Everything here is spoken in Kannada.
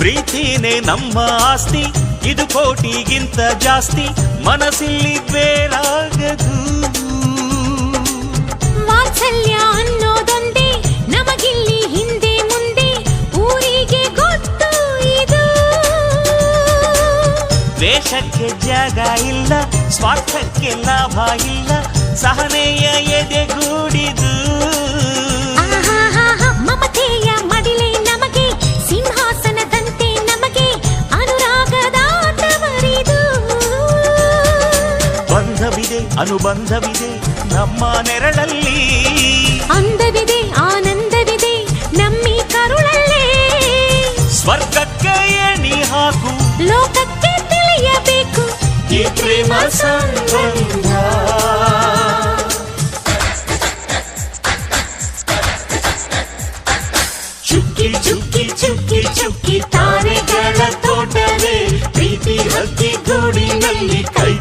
ಪ್ರೀತಿನೇ ನಮ್ಮ ಆಸ್ತಿ, ಇದು ಕೋಟಿಗಿಂತ ಜಾಸ್ತಿ, ಮನಸ್ಸಿಲ್ಲಿ ಬೇರಾಗದು. ವಾತ್ಸಲ್ಯ ಅನ್ನೋದೊಂದೇ ನಮಗಿಲ್ಲಿ ಹಿಂದೆ ಮುಂದೆ ಊರಿಗೆ ಗೊತ್ತು ಇದು. ದ್ವೇಷಕ್ಕೆ ಜಾಗ ಇಲ್ಲ, ಸ್ವಾರ್ಥಕ್ಕೆ ಲಾಭ ಇಲ್ಲ, ಸಹನೆಯ ಎದೆಗೂಡಿದು. ಮಮತೆಯ ಮಡಿಲೆ ನಮಗೆ ಸಿಂಹಾಸನದಂತೆ, ನಮಗೆ ಅನುರಾಗದಾಟ ಮರಿದು. ಬಂಧವಿದೆ ಅನುಬಂಧವಿದೆ ನಮ್ಮ ನೆರಳಲ್ಲಿ, ಅಂದವಿದೆ ಆನಂದವಿದೆ ನಮ್ಮಿ ಕರುಳಲ್ಲೇ. ಸ್ವರ್ಗಕ್ಕೆ ಎಣಿ ಹಾಕು, ಲೋಕಕ್ಕೆ ತಿಳಿಯಬೇಕು ಈ ಪ್ರೇಮ ಸಂಬಂಧ. ಚುಕ್ಕಿ ಚುಕ್ಕಿ ಚುಕ್ಕಿ ಚುಕ್ಕಿ ತಾರೆಗಳ ತೋಟವೇ, ಪ್ರೀತಿ ಹಕ್ಕಿ ಗೂಡಿನಲ್ಲಿ ಕೈ